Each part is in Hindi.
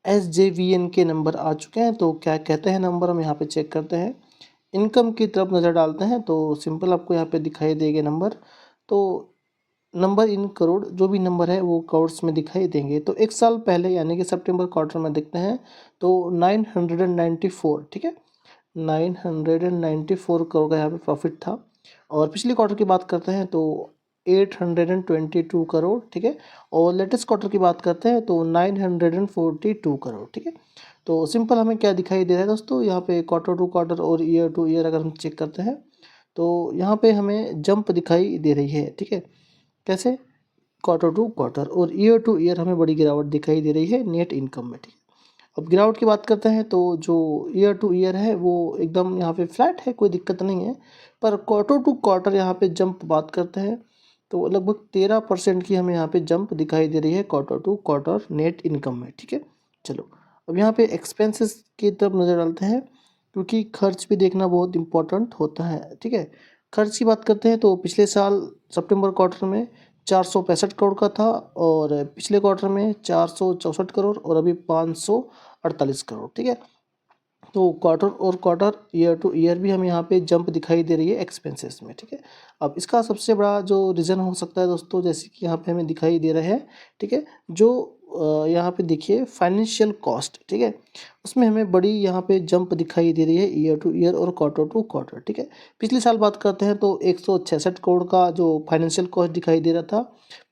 SJVN के नंबर आ चुके हैं। तो क्या कहते हैं नंबर, हम यहाँ पे चेक करते हैं। इनकम की तरफ नज़र डालते हैं तो सिंपल आपको यहाँ पे दिखाई देंगे नंबर। तो नंबर इन करोड़, जो भी नंबर है वो करोड्स में दिखाई देंगे। तो एक साल पहले यानी कि सितंबर क्वार्टर में देखते हैं तो 994, ठीक है, 994 करोड़ का यहाँ पे प्रॉफिट था। और पिछले क्वार्टर की बात करते हैं तो 822 करोड़, ठीक है। और लेटेस्ट क्वार्टर की बात करते हैं तो 942 करोड़, ठीक है। तो सिंपल हमें क्या दिखाई दे रहा है दोस्तों, यहाँ पे क्वार्टर टू क्वार्टर और ईयर टू ईयर अगर हम चेक करते हैं तो यहाँ पे हमें जंप दिखाई दे रही है, ठीक है। कैसे? क्वार्टर टू क्वार्टर और ईयर टू ईयर हमें बड़ी गिरावट दिखाई दे रही है नेट इनकम में, ठीक है। अब गिरावट की बात करते हैं तो जो ईयर टू ईयर है वो एकदम यहाँ पे फ्लैट है, कोई दिक्कत नहीं है। पर क्वार्टर टू क्वार्टर यहाँ पे जंप बात करते हैं तो लगभग 13% की हमें यहाँ पे जंप दिखाई दे रही है quarter to quarter net income में, ठीक है। चलो अब यहाँ पे एक्सपेंसेस की तरफ नज़र डालते हैं, क्योंकि खर्च भी देखना बहुत इंपॉर्टेंट होता है, ठीक है। खर्च की बात करते हैं तो पिछले साल सितंबर क्वार्टर में 465 करोड़ का था और पिछले क्वार्टर में 464 करोड़ और अभी 548 करोड़, ठीक है। तो क्वार्टर और क्वार्टर ईयर टू ईयर भी हमें यहाँ पे जंप दिखाई दे रही है एक्सपेंसेस में, ठीक है। अब इसका सबसे बड़ा जो रीज़न हो सकता है दोस्तों, जैसे कि यहाँ पे हमें दिखाई दे रहा है, ठीक है, जो यहाँ पे देखिए फाइनेंशियल कॉस्ट, ठीक है, उसमें हमें बड़ी यहाँ पे जंप दिखाई दे रही है ईयर टू ईयर और क्वार्टर टू क्वार्टर, ठीक है। पिछले साल बात करते हैं तो 166 करोड़ का जो फाइनेंशियल कॉस्ट दिखाई दे रहा था,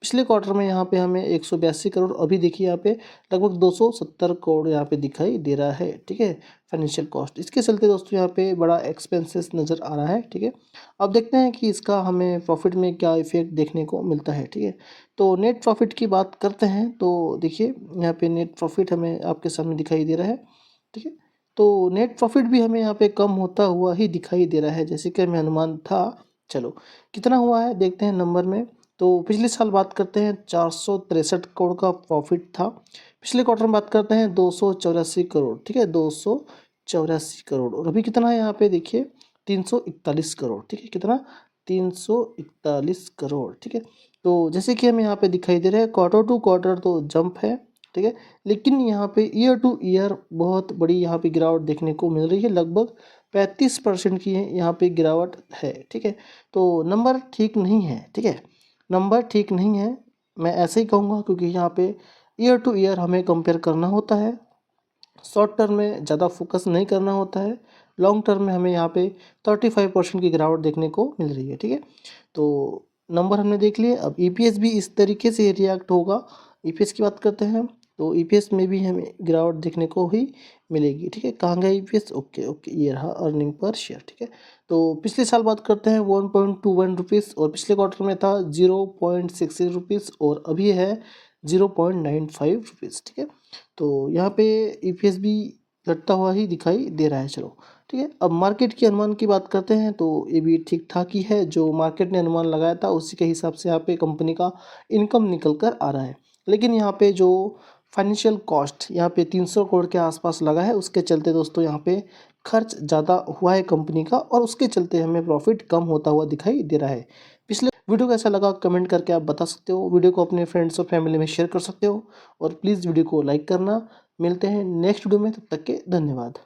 पिछले क्वार्टर में यहाँ पे हमें 182 करोड़, अभी देखिए यहाँ पे लगभग 270 करोड़ यहाँ पे दिखाई दे रहा है, ठीक है, फाइनेंशियल कॉस्ट। इसके चलते दोस्तों यहाँ पे बड़ा एक्सपेंसेस नज़र आ रहा है, ठीक है। अब देखते हैं कि इसका हमें प्रॉफिट में क्या इफेक्ट देखने को मिलता है, ठीक है। तो नेट प्रॉफिट की बात करते हैं तो देखिए यहाँ पे नेट प्रॉफिट हमें आपके सामने दिखाई दे रहा है, ठीक है। तो नेट प्रॉफिट भी हमें यहाँ पे कम होता हुआ ही दिखाई दे रहा है, जैसे कि हमें अनुमान था। चलो कितना हुआ है देखते हैं नंबर में। तो पिछले साल बात करते हैं 463 करोड़ का प्रॉफिट था। पिछले क्वार्टर में बात करते हैं 284 करोड़, ठीक है, 284 करोड़। और अभी कितना है यहाँ पे देखिए 341 करोड़, ठीक है, कितना 341 करोड़, ठीक है। तो जैसे कि हमें यहाँ पे दिखाई दे रहा है क्वार्टर टू क्वार्टर तो जंप है, ठीक है, लेकिन यहाँ पे ईयर टू ईयर बहुत बड़ी यहाँ पे गिरावट देखने को मिल रही है, लगभग 35% की है यहाँ पे गिरावट है, ठीक है। तो नंबर ठीक नहीं है, ठीक है, नंबर ठीक नहीं है, मैं ऐसे ही कहूँगा, क्योंकि यहाँ पे ईयर टू ईयर हमें कंपेयर करना होता है, शॉर्ट टर्म में ज़्यादा फोकस नहीं करना होता है। लॉन्ग टर्म में हमें यहाँ पे 35% की गिरावट देखने को मिल रही है, ठीक है। तो नंबर हमने देख लिए, अब ईपीएस भी इस तरीके से रिएक्ट होगा। ईपीएस की बात करते हैं तो ईपीएस में भी हमें गिरावट देखने को ही मिलेगी, ठीक है। कहाँ गया ईपीएस? ओके ओके, ये रहा अर्निंग पर शेयर, ठीक है। तो पिछले साल बात करते हैं 1.21 रुपीज़ और पिछले क्वार्टर में था 0.66 रुपीज़ और अभी है 0.95 रुपीज़, ठीक है। तो यहाँ पे ईपीएस भी घटता हुआ ही दिखाई दे रहा है। चलो ठीक है, अब मार्केट के अनुमान की बात करते हैं तो ये भी ठीक ठाक ही है, जो मार्केट ने अनुमान लगाया था उसी के हिसाब से यहाँ पे कंपनी का इनकम निकल कर आ रहा है। लेकिन यहाँ पे जो फाइनेंशियल कॉस्ट यहाँ पे 300 करोड़ के आसपास लगा है, उसके चलते दोस्तों यहाँ पे खर्च ज़्यादा हुआ है कंपनी का और उसके चलते हमें प्रॉफिट कम होता हुआ दिखाई दे रहा है। पिछले वीडियो कैसा लगा कमेंट करके आप बता सकते हो, वीडियो को अपने फ्रेंड्स और फैमिली में शेयर कर सकते हो और प्लीज़ वीडियो को लाइक करना। मिलते हैं नेक्स्ट वीडियो में, तब तक के धन्यवाद।